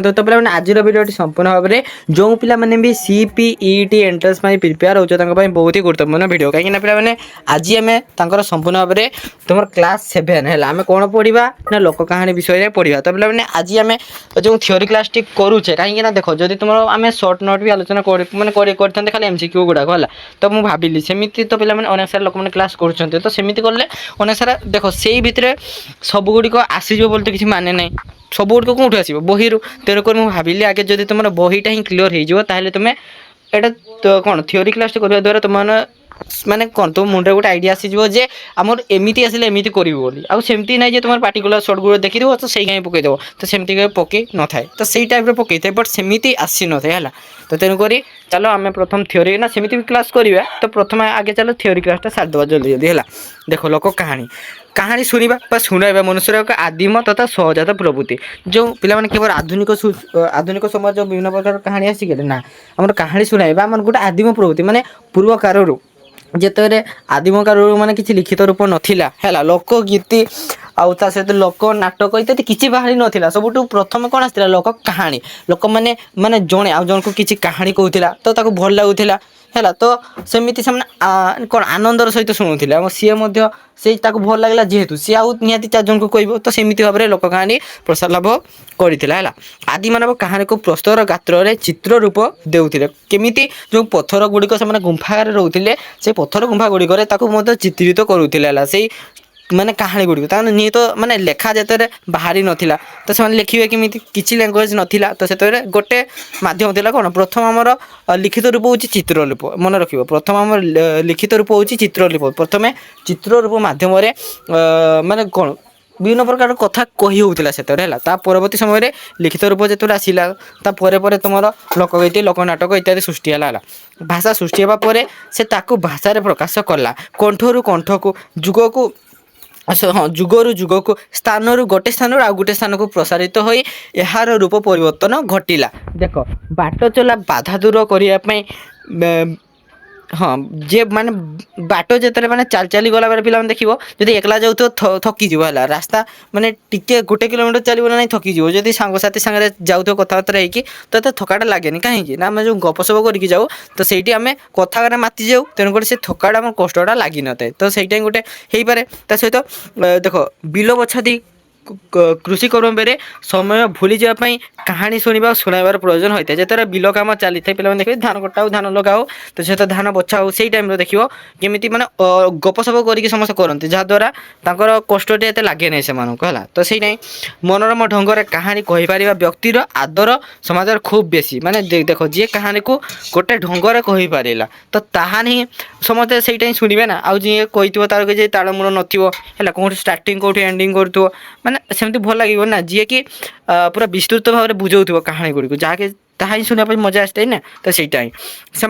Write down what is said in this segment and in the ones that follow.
तो पे आज भिडियो संपूर्ण भाव में जो पाने भी सीपीईटी एंट्रेंस प्रिपेयर हो बहुत ही गुरुत्वपूर्ण भिडियो कहीं पे आज आम संपूर्ण भाव में तुम क्लास 7 है आम कौन पढ़ा ना लोक कहानी विषय में पढ़ा तो पे आज आम जो थ्योरी क्लास टी करुचे कहीं देख जब तुम आम सर्ट नोट भी आलोचना मैंने खाली एमसीक्यू गुड़ाक है तो मुझे भाविली सेमती तो पे अनेक सारा लोक मैंने क्लास कर तो सेमती कले अनेक सारा देख से भितर सबुगुड़िक आसीज बोलते तो किसी माने ना सब गुड़िक कौट आस बही तेणुक मुझे भाविली आगे जब तुम बहीटा ही क्लीयर हो तुम्हें एटा तो कौन थ्योरी क्लास करने द्वारा तुम माने कौन तुम मुंडे गोटे आइडिया आसीज जे आमर एमती आसिले एमती करी आमती ना तुम पार्टिकुलर सर्ट गुड़ देखी देव तो सही कहीं पकईदेव तो सेमती पकई न था तो सही टाइप पकई थे बट सेमती आसी न था है तो तेणुक चलो आम प्रथम थ्योरी ना सेमती भी क्लास करवा तो प्रथम आगे चलो थ्योरी क्लासटा सारिदेव जल्दी जल्दी है देख लोक कहानी कहानी शुणा शुणाइबा मनुष्यर एक आदिम तथा सहजात प्रवृत्ति जो पिलाने केवल आधुनिक समय जो विभिन्न प्रकार कहानी आसिक ना आम कहानी शुणाइबा आम गोटे आदिम प्रवृत्ति माने पूर्व कालरू जिते आदिम कालरू माने किसी लिखित रूप नाला है लोक गीति आउ ता सहित लोक नाटक इत्यादि किसी बाहरी नाला सबुठ प्रथम कौन आसाला लोक कहानी लोक मैंने माने जड़े आउ जन को किसी कहानी कहूला तो ताको भल लगुला है तो सेमती से कौन आनंदर सहित शुणुले सी से भल लगे जेहेतु सी आउ निहाती 4 जन को कह तो सेमती भाव में लोक कहानी प्रसार लाभ करता आदि मानव कहानी को प्रस्तर गात्र में चित्र रूप देउथिले केमिति जो पत्थर गुड़िक से गुंफा रोते से पत्थर गुंफा गुड़िक चित्रित करुले से माने कहानी गुड़िक निहित माने लेखा जिते बाहरी नाला तो से लिखे केमी किसी लैंग्वेज नाला तो से गोटे मध्यम था कौन प्रथम आमर लिखित रूप हूँ चित्रलिप मन रख प्रथम आम लिखित रूप हूँ चित्रलिप प्रथम चित्र रूप मध्यम माने कौन विभिन्न प्रकार कथा कही होता से परवर्ती समय लिखित रूप जो आसला तुम लोकगीति लोकनाटक इत्यादि सृष्टि है भाषा सृष्टि होगापर से भाषा प्रकाश कला कंठरू कंठ को जुग को हाँ जुगरु जुग को स्थान गोटे स्थान आउ गोटे स्थान को प्रसारित हो यार रूप परिवर्तन घटिला देख बाट चला बाधा दूर करने हाँ जे माने बाट जो मैंने चाल चली गला बेले पे देखो जब एकला जाऊ थकीज है रास्ता माने टिके 1 किलोमीटर चलो ना थकीज जब सांगसाथी सागर जाऊ कथबार्ता होगी तो थकाटा लगे कहीं ना आम जो गपसप करके जाऊ तो सही आम कथा माति जाऊ तेणुक से थकाटा आम कष्टा लगी न था तो सही गोटे हो पारे सहित देख बिल बछादी कृषि कर्म बेरे समय भूली जावाई कहानी शुणा शुणाइबार प्रयोजन होता है जिते बिल कम चली था पे देखिए धान कटाओ धान लगाओ तो सहित धान बछाओ से टाइम देखिए केमी माने गपसप करके समस्त करते जहाद्वारा कष्ट एत लगे नहीं से तो सही मनोरम ढंग से कहानी कहीपर व्यक्तिर आदर समाज खूब बेसी माने देख जी कहानी को गोटे ढंग से कहीपर तो ताहा नहीं समस्ते से शुणे ना आउ जी कही तार कि ताड़मूल नथिबो कौन स्टार्टिंग कौट एंडिंग करुव माने सेमती भल लगे ना जी कि पूरा विस्तृत भाव में बुझाऊ कहानी गुड़ी जहाँकि ताहा ही शुणा मजा आसता ना तो सहीटा ही से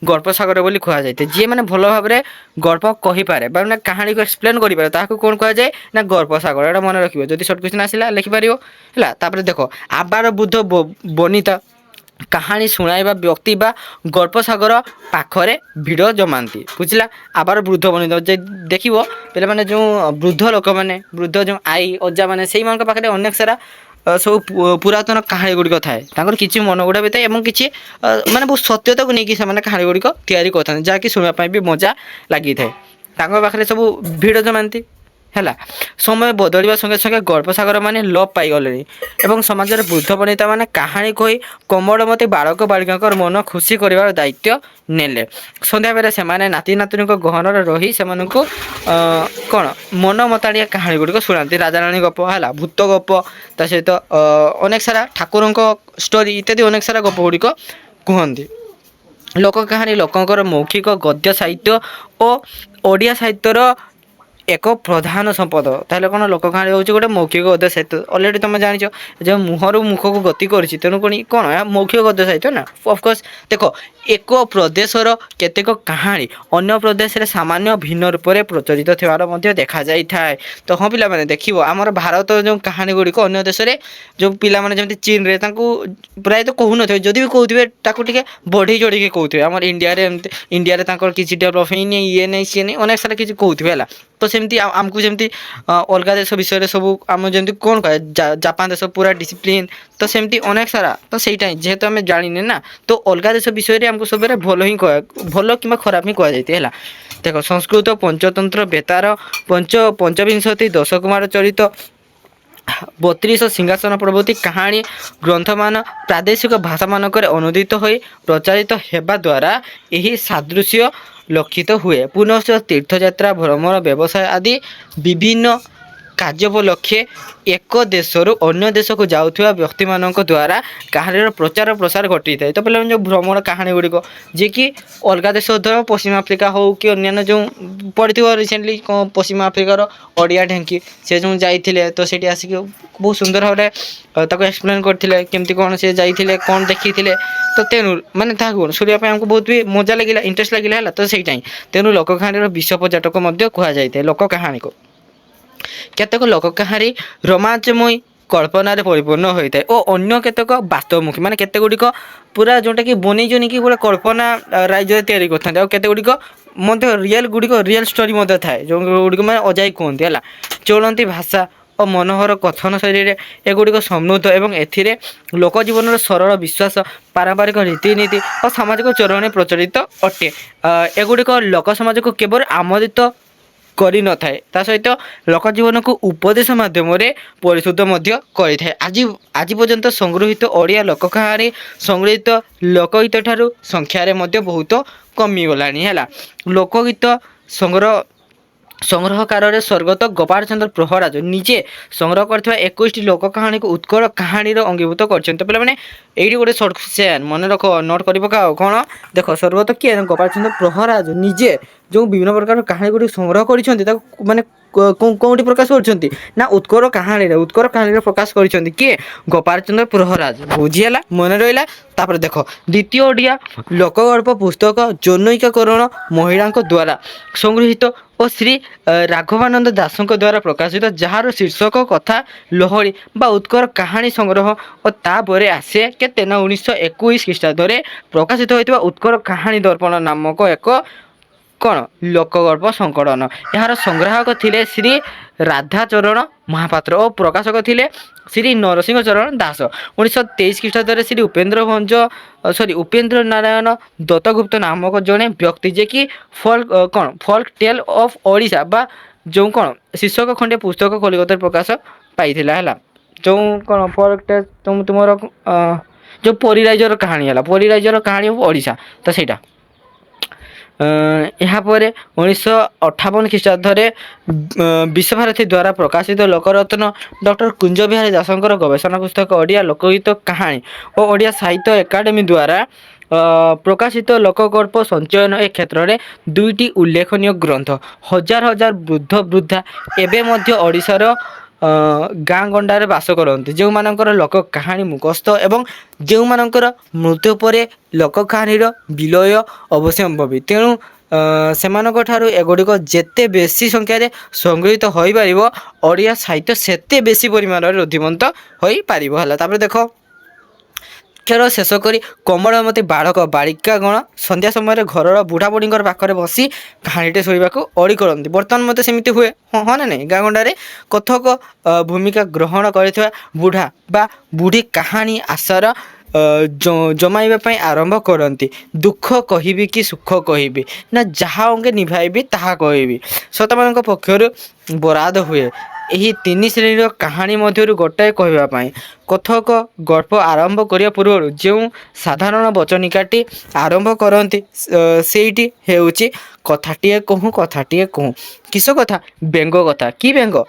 गल्प सागर बोली कहुए जी मैंने भल भाव में गल्प कहीपे मैंने कहानी को एक्सप्लेन करें ताकू कौन कहुए ना गल्प सागर एटा मन रखिए जब सर्ट क्वेश्चन आसला लिखिपर है देख आबार बुद्ध बनिता कहानी शुणाइबा व्यक्ति बा गल्प सागर पाखरे भिड़ जमाती बुझला आबार वृद्ध बनिता देख पे मैंने जो वृद्ध लोक मैंने वृद्ध जो आई अजा मैंने से पाखे अनेक सारा सब पुरातन कहानी गुड़िक थाए किसी मन गुड़ा भी थाए किसी माने बहुत सत्यता को लेकिन कहानी गुड़िक तैयारी करते जहाँकि शुणापी भी मजा लगी थाए पाखे सब भिड़ जमाती है समय बदलवा संगे संगे गल्प सागर मैंने लोप पाईगले और समाज वृद्ध बनिता मैंने कहानी कही कोमलमती बालक बालिका मन खुशी कर दायित्व नेले सन्ध्या बेले से नाती नातुणी गहन रही से कौन मन मताड़िया कहानी गुड़िक शुणाती राजा राणी गप है भूत गप ता सहित अनेक सारा ठाकुर स्टोरी इत्यादि अनेक सारा गप गुड़िक कहती लोक कहानी लोकंर मौखिक गद्य साहित्य और ओडिया साहित्यर एक प्रधान संपद ताहले कौन लोक कहानी हूँ गोटे मौखिक गद्य साहित्य अलरेडी तुम जान जो मुहर मुख को गति कर तेणु कौन मौखिक गद्य साहित्य ना ऑफकोर्स देख एक प्रदेशर केतेक कहानी अन्य प्रदेश में सामान्य भिन्न रूप से प्रचलित थिबार देखा जाए तो हाँ पिला माने देखिबो आमर भारत जो कहानी गुड़िक अन्य देश में जो पिला माने जमती चीन रे प्राय तो कहू न जदि भी कहते ताकू टिके बढ़ी चढ़ी कहते आम इंडिया रे इंडिया रे किसी डेभलप होनी ये नहीं सी नहीं अनेक सारा किसी कहते तो सेमती आमको जमती अलग देश विषय सब आम जमी कौन कहे जापान देश पूरा डिसिप्लिन तो सेमती अनेक सारा तो सहीटा जेहेतु आम जाने ना तो अलग देश विषय आमको सब भल ही भल कि खराब ही कहुई देख संस्कृत पंचतंत्र बेतार पंचविंशति दश कुमार चरित 32 सिंहासन प्रभृति कहानी ग्रंथ मान प्रादेशिक भाषा मानक अनुदित हो प्रचारित हेबा द्वारा यही सादृश्य लक्षित हुए। पुनश्च तीर्थयात्रा भ्रमण व्यवसाय आदि विभिन्न कार्योपलक्षे एक देशरू अन्य देश को जाऊथुवा व्यक्ति मानक द्वारा कहानी प्रचार प्रसार घटी थाए। तो पहले जो भ्रमण कहानी गुड़िक जी कि अलग देश धर पश्चिम आफ्रिका हो कि अन्य जो पढ़ी रिसेंटली पश्चिम आफ्रिकार ओडिया ढेंकी से जो जाइए तो सीठी आसिक बहुत सुंदर भाव एक्सप्लेन करते केमती कौन से जाइए कौन देखी तो तेणु माने शुणा आमको बहुत भी मजा लगे इंटरेस्ट लगे तो सही तेणु लोक कहानी विश्व पर्यटक कहुए लोक कहानी को केतक लोक कहानी रोमांचमयी कल्पनार परिपूर्ण होता है और अन्य केतक वास्तवमुखी माने केते गुड़िक पूरा जोटा कि बन कि गोटे कल्पना राज्य तैयारी करते केते गुड़िक रियल गुड़िक रियल स्टोरी थाए जो गुड़िक मैं अजाई कहते है चलती भाषा और मनोहर कथन शैली एगुड़िक समृद्ध एवं एथिरे लोक जीवन सरल विश्वास पारंपरिक रीतिनीति और सामाजिक चरण प्रचलित अटे। एगुड़िक लोक समाज को केवल आमोदित करी न थाए ता सहित लोक जीवन को उपदेश माध्यम परिशुद्ध करें। आज पर्यंत संगृहित ओडिया लोक कहानी संगृहित लोकगीत ठारू संख्यार बहुत कमिगलानी है। लोकगीत संग्रहकार स्वर्गत गोपाल चंद्र प्रहराज निजे संग्रह करथिबा 21 लोक कहानी को उत्कल कहानी अंगीभूत कर पे मैंने ये गोटे सर्ट सेन मन रख नोट कर पकाओ कौन देख स्वर्गत किए गोपाल चंद्र प्रहराज निजे जो विभिन्न प्रकार कहानी गुड़ी संग्रह कर माने कौटी प्रकाश कर उत्कर कहानी प्रकाश कर किए गोपाल चंद्र प्रहराज बुझीगला मन रहा। तापर देख द्वितीय ओडिया लोकगल्प पुस्तक जौनैककरण महिला द्वारा संगृहित और श्री राघवानंद दास द्वारा प्रकाशित जार शीर्षक कथा लहरी बा उत्कर कहानी संग्रह और तापर आसे केते 1921 ख्रीष्टाब्द प्रकाशित होता उत्कर कहानी दर्पण नामक एक कौन लोकगल्प संकलन यार संग्राहक थिले श्री राधाचरण महापात्र और प्रकाशक थिले श्री नरसिंह चरण दास 1923 ख्रीष्टाब्द श्री उपेन्द्र नारायण दत्तगुप्त नामक जड़े व्यक्ति जे कि फोल्क टेल ऑफ ओडिशा बा जो कौन शीर्षक खंडे पुस्तक कलिकता प्रकाश पाई है जो कौन फोल्क टेल तुम तुम जो परी राज्यर कहानी है परी राज्यर कहानी ओडिशा तो सहीटा यापर 1958 ख्रीष्टाब्द विश्वभारती द्वारा प्रकाशित लोकरत्न डॉक्टर कुंज बिहारी दासंकर गवेषणा पुस्तक ओडिया लोकगीत कहानी और ओडिया साहित्य एकाडेमी द्वारा प्रकाशित लोकगल्प संचयन ए क्षेत्र में 2टी उल्लेखनीय ग्रंथ हजार हजार वृद्ध वृद्धा एवं ओडिशार गाँ गंडारे बास करते जो मानकर लोक कहानी मुखस्थ एवं जो मानकर मृत्यु पर लोक कहानी विलय अवश्यम्भवी तेणु से एगुड़िक जिते बेसी संख्यार संगृहित हो पार ओडिया साहित्य सेते बेसी परिमाण रुद्धिमंत हो पार। देख खेल शेष कर कोमलमती बालक बालिकागण संध्या समय घर बुढ़ा बुढ़ी पाखे बसी कहानीटे शुणा अड़ी करती बर्तमान मत सेमती हुए हाँ ना नहीं गाँ गंडारे कथक भूमिका ग्रहण कर बुढ़ा बा बुढ़ी कहानी आशार जमाइबा आरंभ करती दुख कहबी कि सुख कहबी ना जहाँ अंगे निभाइबी ताहा कहबी सता मान पक्षर बराद हुए यही 3 श्रेणी कहानी मध्य गोटाए कहवाई कथक गल्प आरंभ करने पूर्व जो साधारण वचनिकाटी आरंभ करती सेठी हेउची कथाटीए कहूँ किस कथा व्यंग कथा कि व्यंग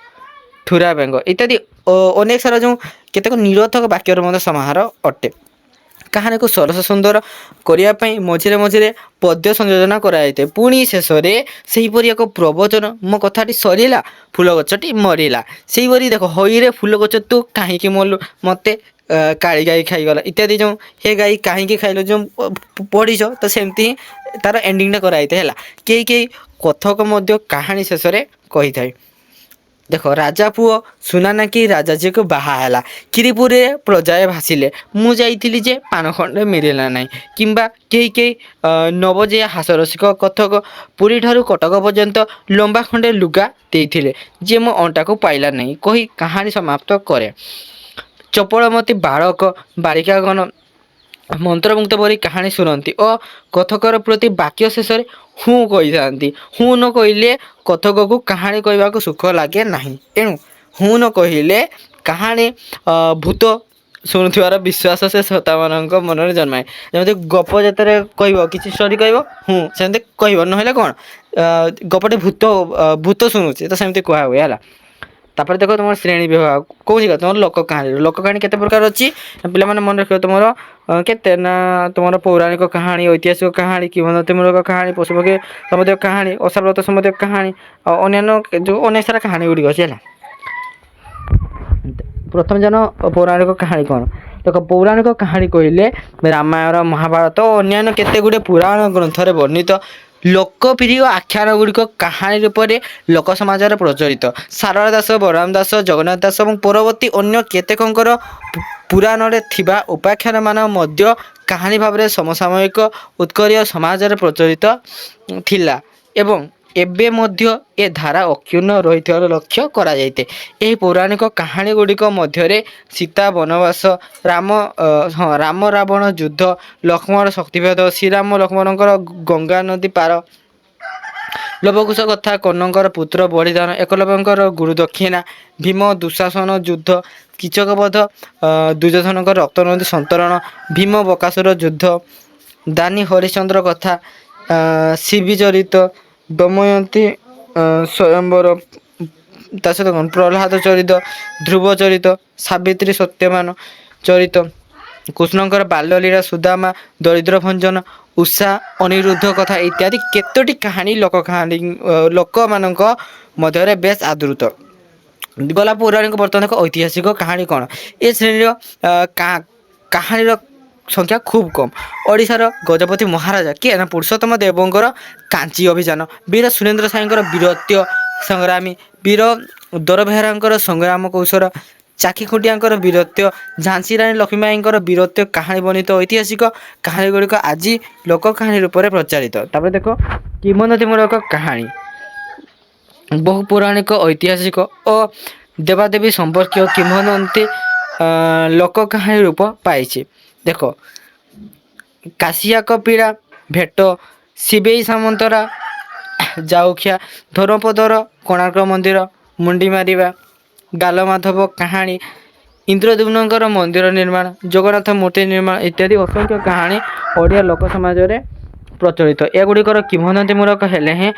ठुरा व्यंग इत्यादि अनेक सारा जो केतक निरर्थक वाक्यर समाहार अटे। कहानी को सरस सुंदर करने मझे मझे पद्य संयोजन कराई पुणी शेष में एक प्रवचन मो कथाटी सरला फूल गछटी मरला से देख हईरे फूल गछ तू कहीं मरलु मत काली गाई खाईगला इत्यादि जो हे गाई कहीं खाइल जो पढ़ीच तो सेमती तार एंडिंगटा कराई है कई कथक कहानी शेष में कही थाए। देख राजा पुओ सुना ना कि राजाजी को बाहाला किरीपुरे प्रजाए भासिले मु जाइथिली जे पान खंडे मिलिला नाही किंबा केही केही नवजे हास्यरसिक कथक पुरी ठारू कटक पर्यंत लंबा खंडे लुगा देइथिले जे मो अंटा को पाइला नहीं कही कहानी समाप्त करे। चपलमती बालक बालिकागण मंत्रमुग्ध परी कहानी शुणती और कथकर प्रति वाक्य शेष हूँ कही था हूँ न कहले कथक को कहानी कहवा सुख लगे ना एणु हूँ न कहले कहानी भूत शुणुवार विश्वास से श्रोता मान मन में जन्माए जमी गप जिते कह कि स्टोरी कह हूँ सेमती कह ना कौन गपटे भूत भूत शुणुचे तो सेमती कह हुए है। तापर देख तुम श्रेणी विभाग कौन सी तुम लोक कहानी केते प्रकार अच्छी पे मन रख तुम केते ना तुम पौराणिक कहानी ऐतिहासिक कहानी किंवदंतीमूलक कहानी पशुपक्षी सम्बन्धी कहानी असाव्रत सम्बन्धी कहानी अन्य जो अनेक सारा कहानी गुड़िक अच्छी है। प्रथम जन पौराणिक कहानी कौन देख पौराणिक कहानी कहले रामायण महाभारत और अन्य केते गुड़े पुराण ग्रंथरे वर्णित लोकप्रिय आख्यान गुड़िक कहानी रूप में लोक समाज प्रचलित सारला दास बलराम दास जगन्नाथ दास और परवर्ती अन्य केतेकंकर पुराण में थिबा उपाख्यान मान मध्य कहानी भाव में समसामयिक उत्करीय समाज प्रचलित थिला एवं एबे मध्य ए धारा अक्षुण्ण रही लक्ष्य करा जायते। एही पौराणिक कहानी गुड़िक मध्य सीता वनवास राम रावण युद्ध लक्ष्मण शक्तिभेद श्रीराम लक्ष्मण गंगा नदी पार लवकुश कथा कर्णकर पुत्र बलिदान एकलव्यंकर गुरु दक्षिणा भीम दुशासन युद्ध किचकबध दुर्योधन रक्त नदी संतरण भीम बकासुर युद्ध दानी हरिश्चंद्र कथा शिवचरित दमयंती स्वयंवर सहित कौन प्रहलाद चरित ध्रुव चरित सावित्री सत्यवान चरित कृष्णकर बाल्यलीला सुदामा दरिद्र भंजन उषा अनिरुद्ध कथा इत्यादि केतोटी कहानी लोक मानक मध्य बेस आदृत गला पौराणिक बर्तमान ऐतिहासिक कहानी कौन ए श्रेणी कहानी संख्या खूब कम ओडिशार गजपति महाराजा किए ना पुरुषोत्तम देवंकर कांची अभियान वीर सुरेंद्र साईंकर वीरत्व संग्रामी वीर दरभेहरांकर संग्राम कौशल चाखीखुंटियांकर वीरत्व झांसी रानी लक्ष्मीबाईंकर वीरत्व कहानी वर्णित ऐतिहासिक कहानी गुड़िक आज लोक कहानी रूप में प्रचारित। तापर देख किंवदंतीमूलक कहानी बहु पौराणिक ऐतिहासिक और देवादेवी संपर्क किंवदंती लोक कहानी रूप पाई। देख काशिया कपिला भेट शिवेई सामंतरा जाऊखिया धर्मपदर कोणार्क मंदिर मुंडी मारिबा गालमाधव कहानी इंद्रद्युम्नकर मंदिर निर्माण जगन्नाथ मूर्ति निर्माण इत्यादि असंख्य कहानी ओडिया लोक समाज रे प्रचलित एगुड़िकर किंवदंतीमूलक हेले हैं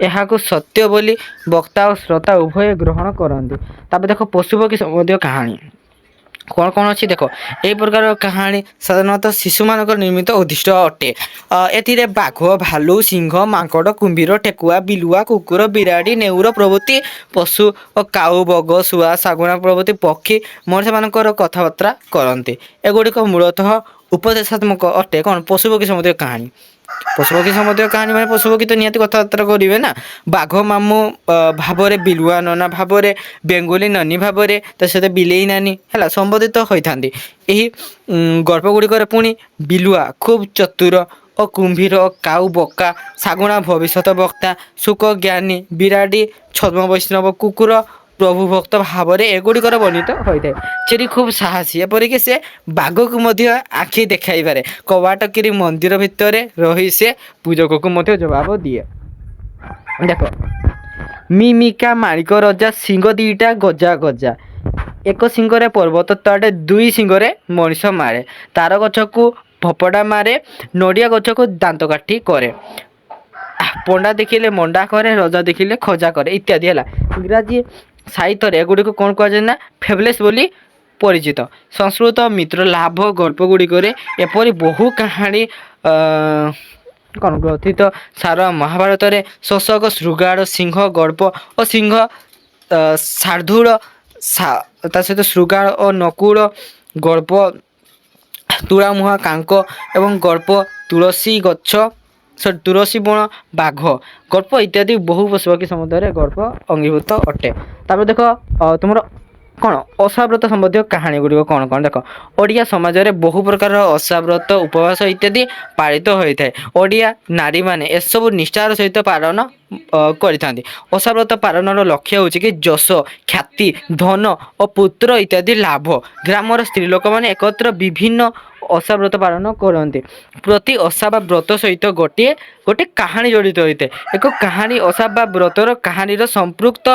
यह सत्य बोली वक्ता और श्रोता उभय ग्रहण करती। तापर देख पशुपक्षी संबंधी कहानी कौन कौन अच्छी देख यही प्रकार कहानी साधारणतः शिशु मान निर्मित उद्दिष्ट अटे ए बाघ भालू सिंह मांकड़ कुंभीर ठेकुआ बिलुआ कुकुर बिराड़ी नेउर प्रभृति पशु और काऊ बग शुआ शागुणा प्रभृति पक्षी मनुष्य मानकर कथबार्ता करते एगुड़िक मूलतः उपदेशात्मक अटे कौन पशुपक्षी संबंधी कहानी पशुपक्षी संबंधी कहानी मैंने पशुपक्षी तो निहती कथबार्ता करेंगे ना बाघ मामू भाव में बिलुआ नना भाव में बेंगोली ननी भाव में सहित बिलेई नानी है संबोधित होता यही गल्प गुड़िक पुणी बिलुआ खूब चतुर और कुंभीर काऊ बक्का शागुणा भविष्यत वक्ता सुख ज्ञानी बिराड़ी छद्म वैष्णव कुकुर प्रभु भक्त भाव में एगुड़िकर वर्णित होता है। चेरी खूब साहसी एपरिक से बाघ को आखि देखाई पारे कवाटकिरी मंदिर भितर रही से पूजक को जवाब दिए। देख मिमिका माणिक रजा सिंह दीटा गजा गजा एक सिंह पर्वत तटे दुई सिंह मनीष मारे तार गछ को भपड़ा मारे नड़िया गछ को दांत काठी करे पंडा देखिले मंडा करे रजा देखिले खजा करे इत्यादि है। इंग्राजी साहित्य एगुड़ी को कौन कहुए ना फेबलेस बोली परिचित संस्कृत मित्र लाभ गल्प गुड़िक एपरी बहु कहानी कौन ग्रथित सारा महाभारत में शोषक श्रृगाड़ सिंह गल्प और सिंह शार्दूल सहित श्रृगाड़ और नकुल गल्प तुला मुहा कांक एवं गल्प तुलसी गच्छ ତୁଳସୀ ବଣ ବାଘ ଗଳ୍ପ ଇତ୍ୟାଦି ବହୁ ପଶୁପକ୍ଷୀ ସମ୍ବନ୍ଧରେ ଗଳ୍ପ ଅଙ୍ଗୀଭୂତ ଅଟେ। ତାପରେ ଦେଖ ତୁମର କ'ଣ ଓଷାବ୍ରତ ସମ୍ବନ୍ଧୀୟ କାହାଣୀ ଗୁଡ଼ିକ କ'ଣ କ'ଣ ଦେଖ। ଓଡ଼ିଆ ସମାଜରେ ବହୁ ପ୍ରକାରର ଓଷାବ୍ରତ ଉପବାସ ଇତ୍ୟାଦି ପାଳିତ ହୋଇଥାଏ। ଓଡ଼ିଆ ନାରୀମାନେ ଏସବୁ ନିଷ୍ଠାର ସହିତ ପାଳନ କରିଥାନ୍ତି। ଓଷାବ୍ରତ ପାଳନର ଲକ୍ଷ୍ୟ ହେଉଛି କି ଯଶ ଖ୍ୟାତି ଧନ ଓ ପୁତ୍ର ଇତ୍ୟାଦି ଲାଭ। ଗ୍ରାମର ସ୍ତ୍ରୀ ଲୋକମାନେ ଏକତ୍ର ବିଭିନ୍ନ ଓଷାବ୍ରତ ପାଳନ କରନ୍ତି। ପ୍ରତି ଓଷା ବା ବ୍ରତ ସହିତ ଗୋଟିଏ କାହାଣୀ ଜଡ଼ିତ ହୋଇଥାଏ। ଏକ କାହାଣୀ ଓଷା ବା ବ୍ରତର କାହାଣୀର ସମ୍ପୃକ୍ତ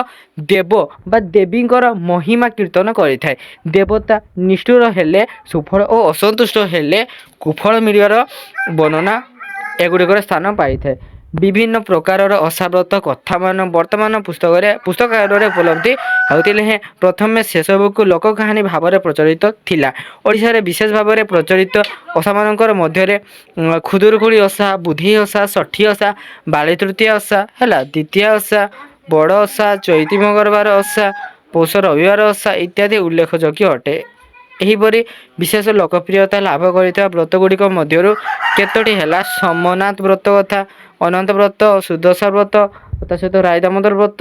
ଦେବ ବା ଦେବୀଙ୍କର ମହିମା କୀର୍ତ୍ତନ କରିଥାଏ। ଦେବତା ନିଷ୍ଠୁର ହେଲେ ସୁଫଳ ଓ ଅସନ୍ତୁଷ୍ଟ ହେଲେ କୁଫଳ ମିଳିବାର ବର୍ଣ୍ଣନା ଏଗୁଡ଼ିକର ସ୍ଥାନ ପାଇଥାଏ। ବିଭିନ୍ନ ପ୍ରକାରର ଓଷାବ୍ରତ କଥାମାନ ବର୍ତ୍ତମାନ ପୁସ୍ତକାଳୟରେ ଉପଲବ୍ଧି ହେଉଥିଲେ ହେଁ ପ୍ରଥମେ ସେସବୁକୁ ଲୋକ କାହାଣୀ ଭାବରେ ପ୍ରଚଳିତ ଥିଲା। ଓଡ଼ିଶାରେ ବିଶେଷ ଭାବରେ ପ୍ରଚଳିତ ଓଷାମାନଙ୍କର ମଧ୍ୟରେ ଖୁଦୁରୁକୁଣୀ ଓଷା ବୁଧେଇ ଓଷା ଷଠି ଓଷା ବାଳି ତୃତୀୟା ଓଷା ହେଲା ଦ୍ୱିତୀୟା ଓଷା ବଡ଼ ଓଷା ଚୈତି ମଙ୍ଗଳବାର ଓଷା ପୌଷ ରବିବାର ଓଷା ଇତ୍ୟାଦି ଉଲ୍ଲେଖଯୋଗ୍ୟ ଅଟେ। ଏହିପରି ବିଶେଷ ଲୋକପ୍ରିୟତା ଲାଭ କରିଥିବା ବ୍ରତ ଗୁଡ଼ିକ ମଧ୍ୟରୁ କେତୋଟି ହେଲା ସୋମନାଥ ବ୍ରତ କଥା ଅନନ୍ତ ବ୍ରତ ସୁଦଶା ବ୍ରତ ତା ସହିତ ରାଇ ଦାମୋଦର ବ୍ରତ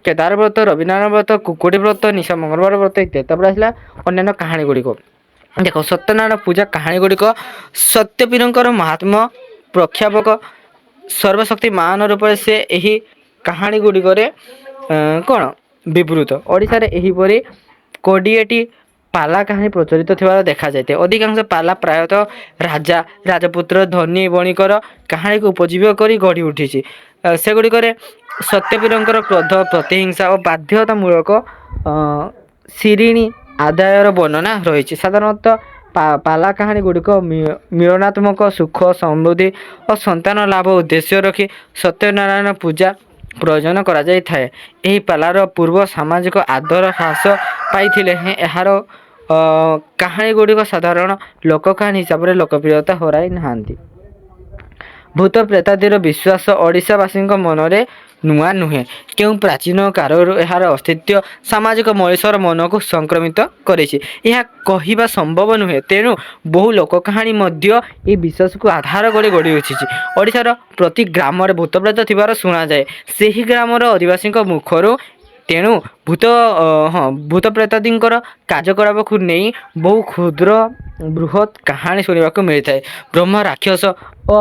କେଦାର ବ୍ରତ ରବିନାରାୟଣ ବ୍ରତ କୁକୁଡ଼ି ବ୍ରତ ନିଶା ମଙ୍ଗଳବାର ବ୍ରତ ଇତ୍ୟାଦି। ତାପରେ ଆସିଲା ଅନ୍ୟାନ୍ୟ କାହାଣୀ ଗୁଡ଼ିକ। ଦେଖ ସତ୍ୟନାରାୟଣ ପୂଜା କାହାଣୀ ଗୁଡ଼ିକ ସତ୍ୟପୀରଙ୍କର ମହାତ୍ମ୍ୟ ପ୍ରଖ୍ୟାପକ ସର୍ବଶକ୍ତିମାନ ରୂପରେ ସେ ଏହି କାହାଣୀ ଗୁଡ଼ିକରେ କ'ଣ ବିବୃତ। ଓଡ଼ିଶାରେ ଏହିପରି 20ଟି ପାଲା କାହାଣୀ ପ୍ରଚଳିତ ଥିବାର ଦେଖାଯାଇଥାଏ। ଅଧିକାଂଶ ପାଲା ପ୍ରାୟତଃ ରାଜା ରାଜପୁତ୍ର ଧନୀ ବଣିକର କାହାଣୀକୁ ଉପଜୀବ୍ୟ କରି ଗଢ଼ି ଉଠିଛି। ସେଗୁଡ଼ିକରେ ସତ୍ୟପୀରଙ୍କର କ୍ରୋଧ ପ୍ରତିହିଂସା ଓ ବାଧ୍ୟତାମୂଳକ ଶିରିଣୀ ଆଦାୟର ବର୍ଣ୍ଣନା ରହିଛି। ସାଧାରଣତଃ ପାଲା କାହାଣୀ ଗୁଡ଼ିକ ମିଳନାତ୍ମକ ସୁଖ ସମୃଦ୍ଧି ଓ ସନ୍ତାନ ଲାଭ ଉଦ୍ଦେଶ୍ୟ ରଖି ସତ୍ୟନାରାୟଣ ପୂଜା ପ୍ରୟୋଜନ କରାଯାଇଥାଏ। ଏହି ପାଲାର ପୂର୍ବ ସାମାଜିକ ଆଦର ହ୍ରାସ ପାଇଥିଲେ ହେଁ ଏହାର କାହାଣୀ ଗୁଡ଼ିକ ସାଧାରଣ ଲୋକ କାହାଣୀ ହିସାବରେ ଲୋକପ୍ରିୟତା ହରାଇ ନାହାନ୍ତି। ଭୂତ ପ୍ରେତାଦିର ବିଶ୍ୱାସ ଓଡ଼ିଶାବାସୀଙ୍କ ମନରେ ନୂଆ ନୁହେଁ। କେଉଁ ପ୍ରାଚୀନ କାଳରୁ ଏହାର ଅସ୍ତିତ୍ୱ ସାମାଜିକ ମଣିଷର ମନକୁ ସଂକ୍ରମିତ କରିଛି ଏହା କହିବା ସମ୍ଭବ ନୁହେଁ। ତେଣୁ ବହୁ ଲୋକ କାହାଣୀ ମଧ୍ୟ ଏହି ବିଶ୍ୱାସକୁ ଆଧାର କରି ଗଢ଼ି ଉଠିଛି। ଓଡ଼ିଶାର ପ୍ରତି ଗ୍ରାମରେ ଭୂତପ୍ରେତ ଥିବାର ଶୁଣାଯାଏ ସେହି ଗ୍ରାମର ଅଧିବାସୀଙ୍କ ମୁଖରୁ। ତେଣୁ ଭୂତ ପ୍ରେତାଦିଙ୍କର କାର୍ଯ୍ୟକଳାପକୁ ନେଇ ବହୁ କ୍ଷୁଦ୍ର ବୃହତ୍ କାହାଣୀ ଶୁଣିବାକୁ ମିଳିଥାଏ। ବ୍ରହ୍ମ ରାକ୍ଷସ ଓ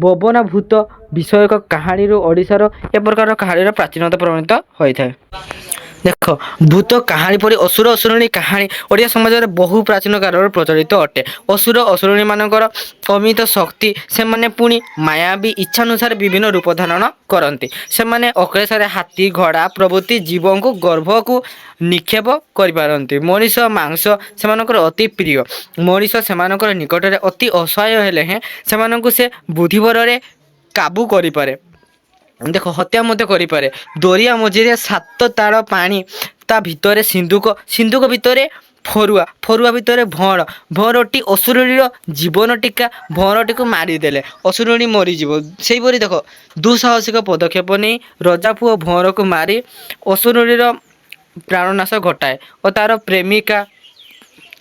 ବବନା ଭୂତ ବିଷୟକ କାହାଣୀରୁ ଓଡ଼ିଶାର ଏ ପ୍ରକାର କାହାଣୀର ପ୍ରାଚୀନତା ପ୍ରମାଣିତ ହୋଇଥାଏ। ଦେଖ ଭୂତ କାହାଣୀ ପରି ଅସୁର ଅସୁରୁଣୀ କାହାଣୀ ଓଡ଼ିଆ ସମାଜରେ ବହୁ ପ୍ରାଚୀନ କାଳରୁ ପ୍ରଚଳିତ ଅଟେ। ଅସୁର ଅସୁରୁଣୀମାନଙ୍କର ଅମିତ ଶକ୍ତି ସେମାନେ ପୁଣି ମାୟାବୀ ଇଚ୍ଛାନୁସାରେ ବିଭିନ୍ନ ରୂପ ଧାରଣ କରନ୍ତି। ସେମାନେ ଅକ୍ଲେଶରେ ହାତୀ ଘୋଡ଼ା ପ୍ରଭୃତି ଜୀବଙ୍କୁ ଗର୍ଭକୁ ନିକ୍ଷେପ କରିପାରନ୍ତି। ମଣିଷ ମାଂସ ସେମାନଙ୍କର ଅତି ପ୍ରିୟ। ମଣିଷ ସେମାନଙ୍କର ନିକଟରେ ଅତି ଅସହାୟ ହେଲେ ହେଁ ସେମାନଙ୍କୁ ସେ ବୁଦ୍ଧିବଳରେ କାବୁ କରିପାରେ। ଦେଖ ହତ୍ୟା ମଧ୍ୟ କରିପାରେ। ଦରିଆ ମଝିରେ 7 ତାଳ ପାଣି ତା ଭିତରେ ସିନ୍ଧୁକ ଭିତରେ ଫରୁଆ ଭିତରେ ଭଅଁରଟି ଅସୁରୁଣୀର ଜୀବନ ଟୀକା ଭଅଁରଟିକୁ ମାରିଦେଲେ ଅସୁରୁଣୀ ମରିଯିବ। ସେହିପରି ଦେଖ ଦୁଃସାହସିକ ପଦକ୍ଷେପ ନେଇ ରଜାପୁଅ ଭଅଁରକୁ ମାରି ଅସୁରୁଣୀର ପ୍ରାଣନାଶ ଘଟାଏ ଓ ତାର ପ୍ରେମିକା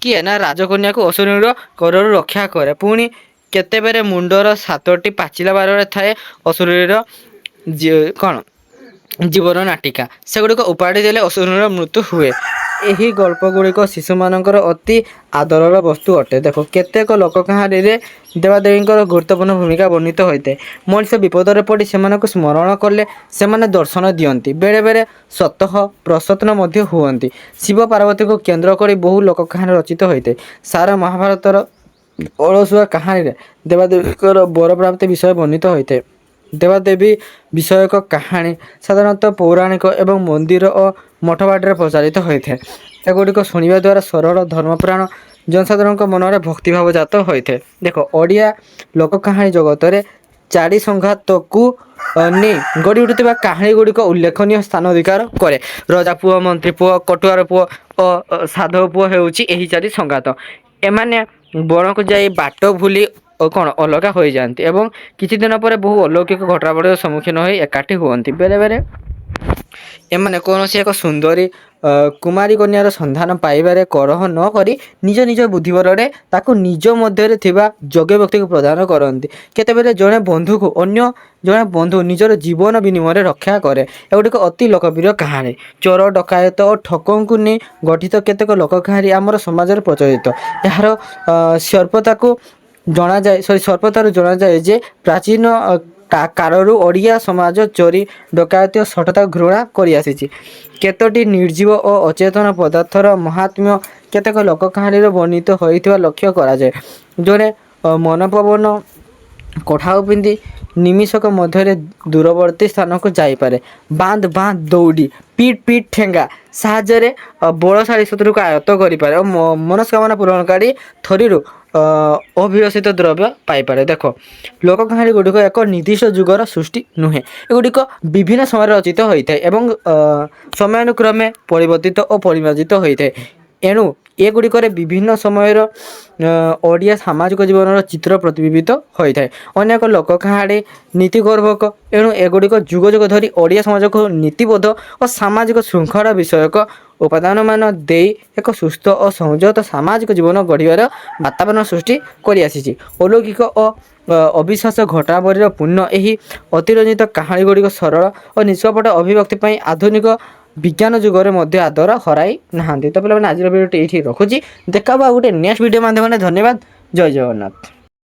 କିଏ ନା ରାଜକନ୍ୟାକୁ ଅସୁରୁଣୀର କରରୁ ରକ୍ଷା କରେ। ପୁଣି କେତେବେଳେ ମୁଣ୍ଡର 7ଟି ପାଚିଲା ବାରରେ ଥାଏ ଅସୁରୁଣୀର କ'ଣ ଜୀବନ ନାଟିକା ସେଗୁଡ଼ିକ ଉପାଡ଼ି ଦେଲେ ଅସୁରୁଣୀର ମୃତ୍ୟୁ ହୁଏ। ଏହି ଗଳ୍ପ ଗୁଡ଼ିକ ଶିଶୁମାନଙ୍କର ଅତି ଆଦରର ବସ୍ତୁ ଅଟେ। ଦେଖ କେତେକ ଲୋକ କାହାଣୀରେ ଦେବାଦେବୀଙ୍କର ଗୁରୁତ୍ୱପୂର୍ଣ୍ଣ ଭୂମିକା ବର୍ଣ୍ଣିତ ହୋଇଥାଏ। ମଣିଷ ବିପଦରେ ପଡ଼ି ସେମାନଙ୍କୁ ସ୍ମରଣ କଲେ ସେମାନେ ଦର୍ଶନ ଦିଅନ୍ତି। ବେଳେବେଳେ ସ୍ୱତଃ ପ୍ରସନ୍ନ ମଧ୍ୟ ହୁଅନ୍ତି। ଶିବ ପାର୍ବତୀଙ୍କୁ କେନ୍ଦ୍ର କରି ବହୁ ଲୋକ କାହାଣୀ ରଚିତ ହୋଇଥାଏ। ସାରା ମହାଭାରତର ଅଳସୁଆ କାହାଣୀରେ ଦେବାଦେବୀଙ୍କର ବରପ୍ରାପ୍ତି ବିଷୟ ବର୍ଣ୍ଣିତ ହୋଇଥାଏ। ଦେବାଦେବୀ ବିଷୟକ କାହାଣୀ ସାଧାରଣତଃ ପୌରାଣିକ ଏବଂ ମନ୍ଦିର ଓ ମଠବାଡ଼ିରେ ପ୍ରଚାରିତ ହୋଇଥାଏ। ଏଗୁଡ଼ିକ ଶୁଣିବା ଦ୍ୱାରା ସରଳ ଧର୍ମପ୍ରାଣ ଜନସାଧାରଣଙ୍କ ମନରେ ଭକ୍ତିଭାବ ଜାତ ହୋଇଥାଏ। ଦେଖ ଓଡ଼ିଆ ଲୋକ କାହାଣୀ ଜଗତରେ ଚାରି ସଂଘାତକୁ ନେଇ ଗଢ଼ି ଉଠୁଥିବା କାହାଣୀ ଗୁଡ଼ିକ ଉଲ୍ଲେଖନୀୟ ସ୍ଥାନ ଅଧିକାର କରେ। ରଜା ପୁଅ ମନ୍ତ୍ରୀ ପୁଅ କଟୁଆର ପୁଅ ଓ ସାଧବ ପୁଅ ହେଉଛି ଏହି ଚାରି ସଂଘାତ। ଏମାନେ ବଣକୁ ଯାଇ ବାଟ ଭୁଲି ଅଲଗା ହୋଇଯାଆନ୍ତି ଏବଂ କିଛି ଦିନ ପରେ ବହୁ ଅଲୌକିକ ଘଟଣାବଳୀର ସମ୍ମୁଖୀନ ହୋଇ ଏକାଠି ହୁଅନ୍ତି। ବେଳେବେଳେ ଏମାନେ କୌଣସି ଏକ ସୁନ୍ଦରୀ କୁମାରୀ କନ୍ୟାର ସନ୍ଧାନ ପାଇବାରେ କରହ ନ କରି ନିଜ ନିଜ ବୁଦ୍ଧିବଳରେ ତାକୁ ନିଜ ମଧ୍ୟରେ ଥିବା ଯୋଗ୍ୟ ବ୍ୟକ୍ତିକୁ ପ୍ରଦାନ କରନ୍ତି। କେତେବେଳେ ଜଣେ ବନ୍ଧୁକୁ ଅନ୍ୟ ଜଣେ ବନ୍ଧୁ ନିଜର ଜୀବନ ବିନିମୟରେ ରକ୍ଷା କରେ। ଏଗୁଡ଼ିକ ଅତି ଲୋକପ୍ରିୟ କାହାଣୀ। ଚୋର ଡକାୟତ ଓ ଠକଙ୍କୁ ନେଇ ଗଠିତ କେତେକ ଲୋକ କାହାଣୀ ଆମର ସମାଜରେ ପ୍ରଚଳିତ। ଏହାର ସର୍ବତାରୁ ଜଣାଯାଏ ଯେ ପ୍ରାଚୀନ କାଳରୁ ଓଡ଼ିଆ ସମାଜ ଚୋରି ଡକାୟତି ଓ ସଠତାକୁ ଘୃଣା କରିଆସିଛି। କେତୋଟି ନିର୍ଜୀବ ଓ ଅଚେତନ ପଦାର୍ଥର ମହାତ୍ମ୍ୟ କେତେକ ଲୋକ କାହାଣୀରେ ବର୍ଣ୍ଣିତ ହୋଇଥିବା ଲକ୍ଷ୍ୟ କରାଯାଏ। ଜଣେ ମନପବନ କଠାଉ ପିନ୍ଧି ନିମିଷକ ମଧ୍ୟରେ ଦୂରବର୍ତ୍ତୀ ସ୍ଥାନକୁ ଯାଇପାରେ। ବାନ୍ଧ ଦୌଡ଼ି ପିଟ୍ ଠେଙ୍ଗା ସାହାଯ୍ୟରେ ବଳଶାଳୀ ଶତ୍ରୁକୁ ଆୟତ୍ତ କରିପାରେ ଓ ମନସ୍କାମନା ପୂରଣକାରୀ ଥରିରୁ ଅଭିଳଷିତ ଦ୍ରବ୍ୟ ପାଇପାରେ। ଦେଖ, ଲୋକ କାହାଣୀ ଗୁଡ଼ିକ ଏକ ନିର୍ଦ୍ଦିଷ୍ଟ ଯୁଗର ସୃଷ୍ଟି ନୁହେଁ। ଏଗୁଡ଼ିକ ବିଭିନ୍ନ ସମୟରେ ରଚିତ ହୋଇଥାଏ ଏବଂ ସମୟାନୁକ୍ରମେ ପରିବର୍ତ୍ତିତ ଓ ପରିମାର୍ଜିତ ହୋଇଥାଏ। ଏଣୁ ଏଗୁଡ଼ିକରେ ବିଭିନ୍ନ ସମୟର ଓଡ଼ିଆ ସାମାଜିକ ଜୀବନର ଚିତ୍ର ପ୍ରତିବିମ୍ବିତ ହୋଇଥାଏ। ଅନେକ ଲୋକ କାହାଣୀ ନୀତିଗର୍ଭକ, ଏଣୁ ଏଗୁଡ଼ିକ ଯୁଗ ଯୁଗ ଧରି ଓଡ଼ିଆ ସମାଜକୁ ନୀତିବୋଧ ଓ ସାମାଜିକ ଶୃଙ୍ଖଳା ବିଷୟକ ଉପାଦାନମାନ ଦେଇ ଏକ ସୁସ୍ଥ ଓ ସଂଯତ ସାମାଜିକ ଜୀବନ ଗଢ଼ିବାର ବାତାବରଣ ସୃଷ୍ଟି କରିଆସିଛି। ଅଲୌକିକ ଓ ଅବିଶ୍ୱାସ ଘଟଣାବଳୀର ପୂର୍ଣ୍ଣ ଏହି ଅତିରଞ୍ଜିତ କାହାଣୀ ଗୁଡ଼ିକ ସରଳ ଓ ନିଷ୍କପଟ ଅଭିବ୍ୟକ୍ତି ପାଇଁ ଆଧୁନିକ ବିଜ୍ଞାନ ଯୁଗରେ ମଧ୍ୟ ଆଦର ହରାଇ ନାହାନ୍ତି। ତ ପିଲାମାନେ ଆଜିର ଭିଡ଼ିଓଟି ଏଇଠି ରଖୁଛି। ଦେଖା ହବା ଗୋଟେ ନେକ୍ସଟ ଭିଡ଼ିଓ ମାଧ୍ୟମରେ। ଧନ୍ୟବାଦ। ଜୟ ଜଗନ୍ନାଥ।